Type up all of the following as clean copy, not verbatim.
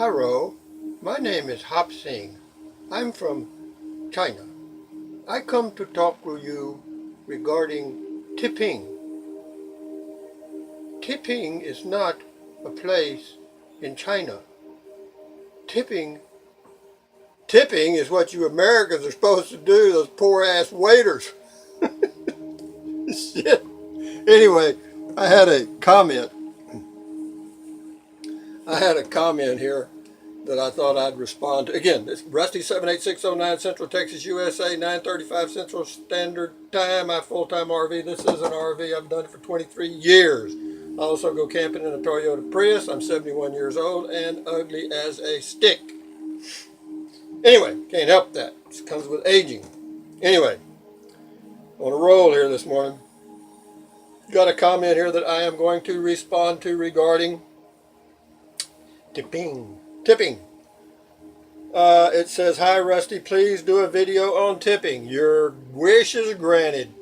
Hello, my name is Hop Singh. I'm from China. I come to talk to you regarding tipping. Tipping is not a place in China. Tipping tipping is what you Americans are supposed to do, those poor ass waiters. Shit. Anyway, I had a comment. I had a comment here that I thought I'd respond to. Again, it's Rusty 78609 Central Texas, USA, 9:35 Central Standard Time. My full-time RV. This is an RV. I've done it for 23 years. I also go camping in a Toyota Prius. I'm 71 years old and ugly as a stick. Anyway, can't help that. It comes with aging. Anyway, on a roll here this morning. Got a comment here that I am going to respond to regarding tipping. Tipping. It says, "Hi Rusty, please do a video on tipping. Your wish is granted."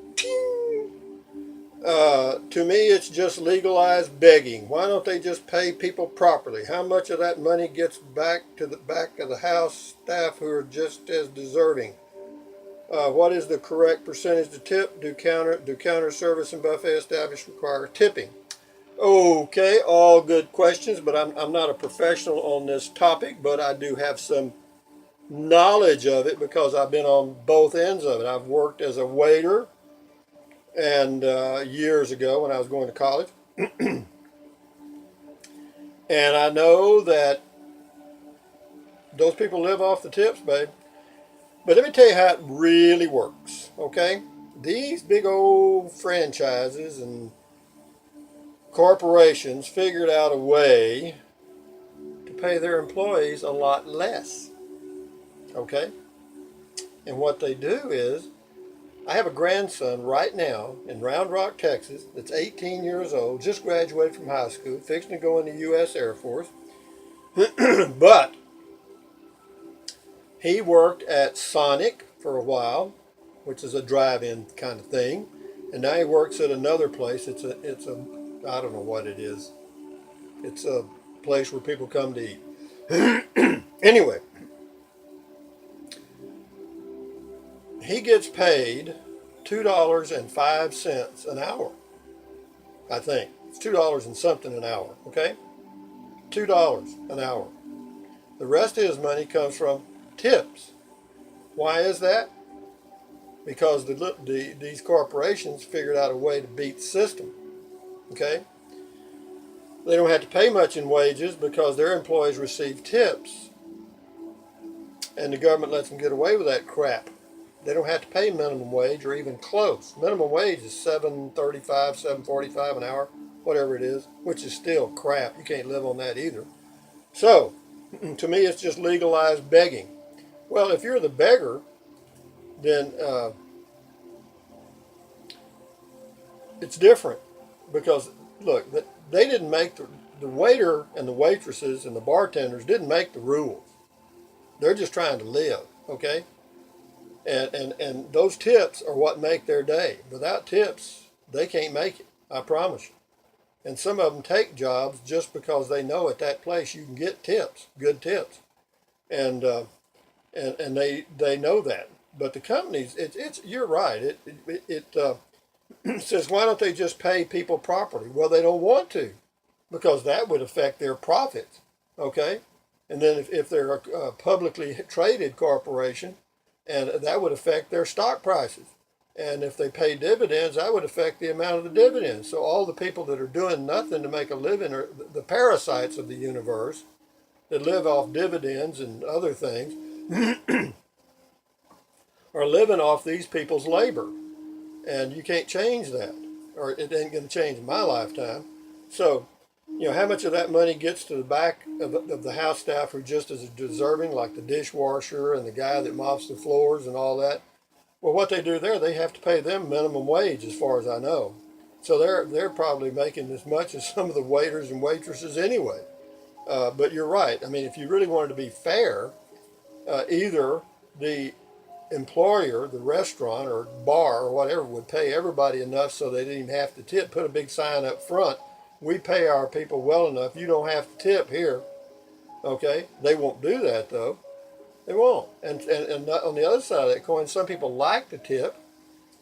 To me, it's just legalized begging. Why don't they just pay people properly? How much of that money gets back to the back of the house staff who are just as deserving? What is the correct percentage to tip? Do counter service and buffet establishments require tipping? Okay, all good questions, but I'm not a professional on this topic, but I do have some knowledge of it because I've been on both ends of it. I've worked as a waiter and years ago when I was going to college. And I know that those people live off the tips, babe. But let me tell you how it really works, okay? These big old franchises and corporations figured out a way to pay their employees a lot less, okay? And what they do is, I have a grandson right now in Round Rock, Texas, that's 18 years old, just graduated from high school, fixing to go in the U.S. Air Force. But he worked at Sonic for a while, which is a drive-in kind of thing, and now he works at another place. It's a I don't know what it is. It's a place where people come to eat. Anyway, he gets paid $2.05 an hour. I think it's $2 and something an hour. Okay, $2 an hour. The rest of his money comes from tips. Why is that? Because these corporations figured out a way to beat the system. Okay? They don't have to pay much in wages because their employees receive tips. And the government lets them get away with that crap. They don't have to pay minimum wage or even close. Minimum wage is $7.35, $7.45 an hour, whatever it is, which is still crap. You can't live on that either. So, to me, it's just legalized begging. Well, if you're the beggar, then it's different because look, they didn't make the waiter and the waitresses and the bartenders didn't make the rules. They're just trying to live, okay? And those tips are what make their day. Without tips, they can't make it. I promise you. And some of them take jobs just because they know at that place you can get tips, good tips, and they know that. But the companies, it's you're right. It says, why don't they just pay people properly? Well, they don't want to, because that would affect their profits. Okay, and then if they're a publicly traded corporation, and that would affect their stock prices. And if they pay dividends, that would affect the amount of the dividends. So all the people that are doing nothing to make a living are the parasites of the universe that live off dividends and other things are living off these people's labor. And you can't change that, or it ain't going to change in my lifetime. So, how much of that money gets to the back of the house staff who are just as deserving, like the dishwasher and the guy that mops the floors and all that? Well, what they do there, they have to pay them minimum wage, as far as I know. So they're probably making as much as some of the waiters and waitresses anyway. But you're right. I mean, if you really wanted to be fair, either the employer, the restaurant or bar or whatever, would pay everybody enough so they didn't even have to tip. Put a big sign up front: we pay our people well enough. You don't have to tip here. Okay, they won't do that though. They won't. And on the other side of that coin, some people like to tip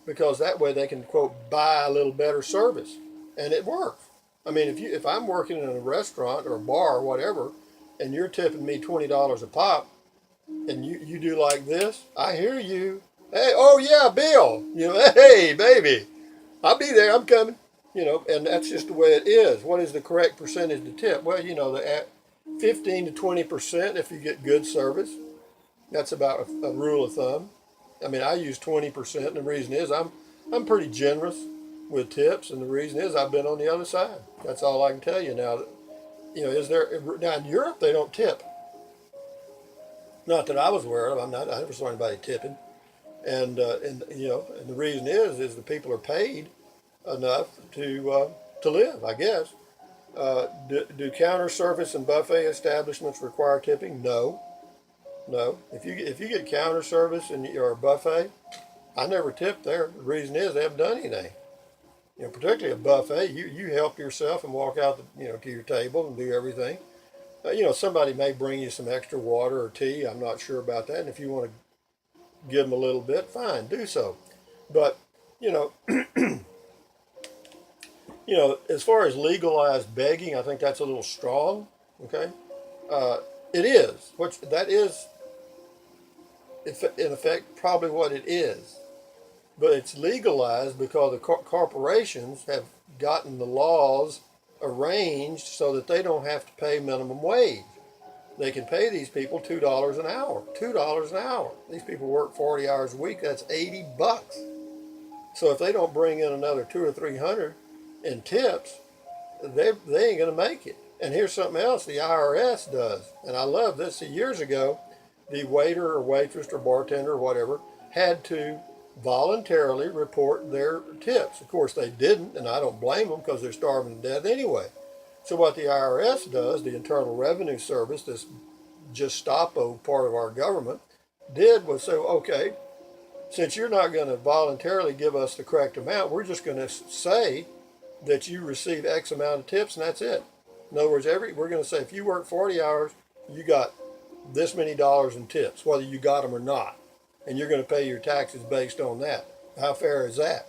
because that way they can quote buy a little better service, and it works. I mean, if I'm working in a restaurant or a bar or whatever, and you're tipping me $20 a pop, and you do like this, I hear you. Hey, oh yeah, Bill. Hey baby, I'll be there. I'm coming. And that's just the way it is. What is the correct percentage to tip? Well, the 15 to 20% if you get good service. That's about a rule of thumb. I mean, I use 20%, and the reason is I'm pretty generous with tips, and the reason is I've been on the other side. That's all I can tell you now. Is there now in Europe they don't tip? Not that I was aware of. I never saw anybody tipping, and the reason is the people are paid enough to live, I guess. Do counter service and buffet establishments require tipping? No, no. If you get counter service and you're a buffet, I never tip there. The reason is they haven't done anything. Particularly a buffet, you help yourself and walk out to your table and do everything. Somebody may bring you some extra water or tea. I'm not sure about that. And if you want to give them a little bit, fine, do so. But you know, as far as legalized begging, I think that's a little strong. Okay, uh, it is. Which that is, in effect, probably what it is. But it's legalized because the corporations have gotten the laws arranged so that they don't have to pay minimum wage. They can pay these people $2 an hour. $2 an hour. These people work 40 hours a week. That's $80. So if they don't bring in another 200 or 300 in tips, they ain't gonna make it. And here's something else the IRS does, and I love this. See, years ago, the waiter or waitress or bartender or whatever had to voluntarily report their tips. Of course, they didn't, and I don't blame them because they're starving to death anyway. So what the IRS does, the Internal Revenue Service, this Gestapo part of our government, did was say, okay, since you're not going to voluntarily give us the correct amount, we're just going to say that you receive X amount of tips, and that's it. In other words, we're going to say if you work 40 hours, you got this many dollars in tips, whether you got them or not, and you're going to pay your taxes based on that. How fair is that?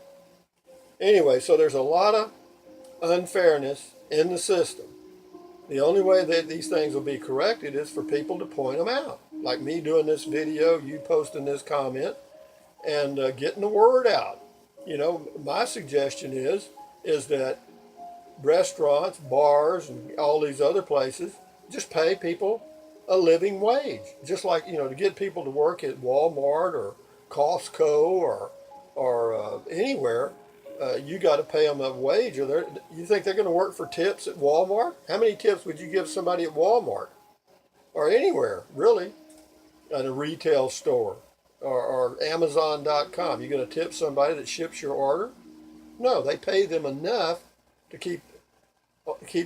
Anyway, so there's a lot of unfairness in the system. The only way that these things will be corrected is for people to point them out, like me doing this video, you posting this comment, and getting the word out. My suggestion is that restaurants, bars, and all these other places just pay people a living wage. Just like, to get people to work at Walmart or Costco or anywhere, you got to pay them a wage. You think they're going to work for tips at Walmart? How many tips would you give somebody at Walmart or anywhere, really, at a retail store or Amazon.com? You going to tip somebody that ships your order? No, they pay them enough to keep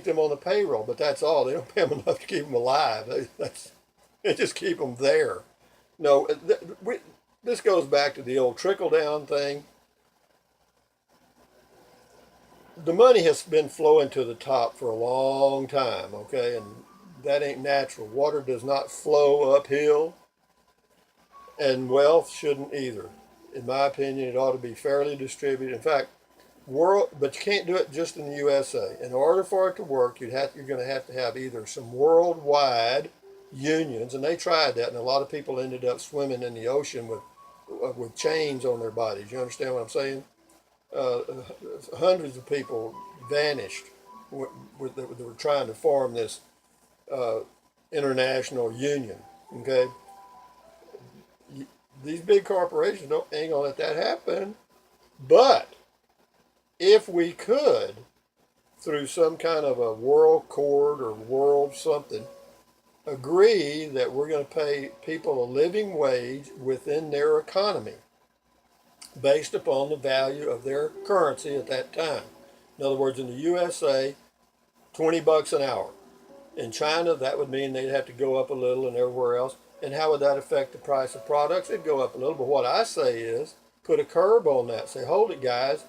them on the payroll, but that's all. They don't pay them enough to keep them alive. They just keep them there. No, this goes back to the old trickle down thing. The money has been flowing to the top for a long time, okay, and that ain't natural. Water does not flow uphill, and wealth shouldn't either. In my opinion, it ought to be fairly distributed. In fact, but you can't do it just in the USA. In order for it to work, you're going to have either some worldwide unions, and they tried that, and a lot of people ended up swimming in the ocean with chains on their bodies. You understand what I'm saying? Hundreds of people vanished that were trying to form this international union. Okay, these big corporations ain't gonna let that happen. But if we could, through some kind of a world court or world something, agree that we're going to pay people a living wage within their economy based upon the value of their currency at that time. In other words, in the USA, $20 an hour. In China, that would mean they'd have to go up a little, and everywhere else. And how would that affect the price of products? It'd go up a little. But what I say is put a curb on that. Say, hold it, guys.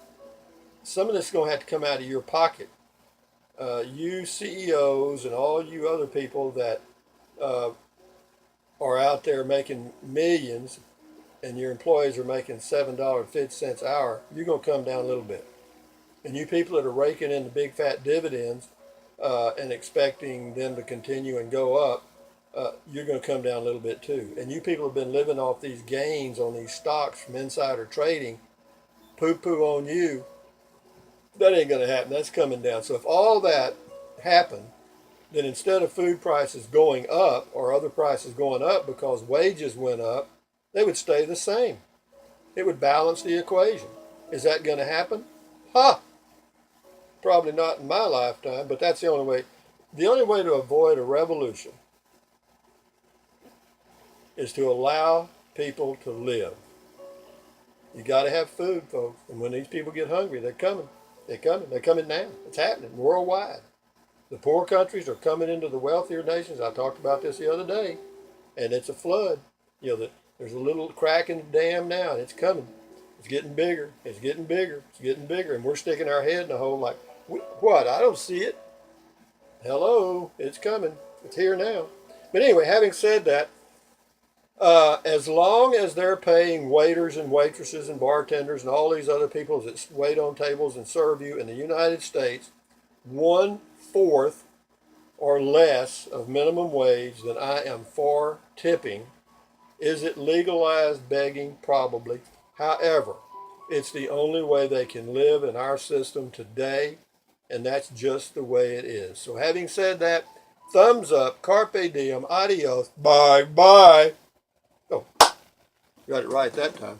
Some of this is going to have to come out of your pocket. You CEOs and all you other people that uh, are out there making millions and your employees are making $7.50 an hour, you're going to come down a little bit. And you people that are raking in the big fat dividends and expecting them to continue and go up, you're going to come down a little bit too. And you people have been living off these gains on these stocks from insider trading. Poo poo on you. That ain't going to happen. That's coming down. So if all that happened, then instead of food prices going up or other prices going up because wages went up, they would stay the same. It would balance the equation. Is that going to happen? Ha! Probably not in my lifetime, but that's the only way. The only way to avoid a revolution is to allow people to live. You got to have food, folks. And when these people get hungry, they're coming. They're coming. They're coming now. It's happening worldwide. The poor countries are coming into the wealthier nations. I talked about this the other day, and it's a flood. There's a little crack in the dam now, and it's coming. It's getting bigger. It's getting bigger. It's getting bigger, and we're sticking our head in the hole like, what? I don't see it. Hello, it's coming. It's here now. But anyway, having said that, as long as they're paying waiters and waitresses and bartenders and all these other people that wait on tables and serve you in the United States 1/4 or less of minimum wage, then I am for tipping. Is it legalized begging? Probably. However, it's the only way they can live in our system today, and that's just the way it is. So having said that, thumbs up, carpe diem, adios, bye bye. Oh, got it right that time.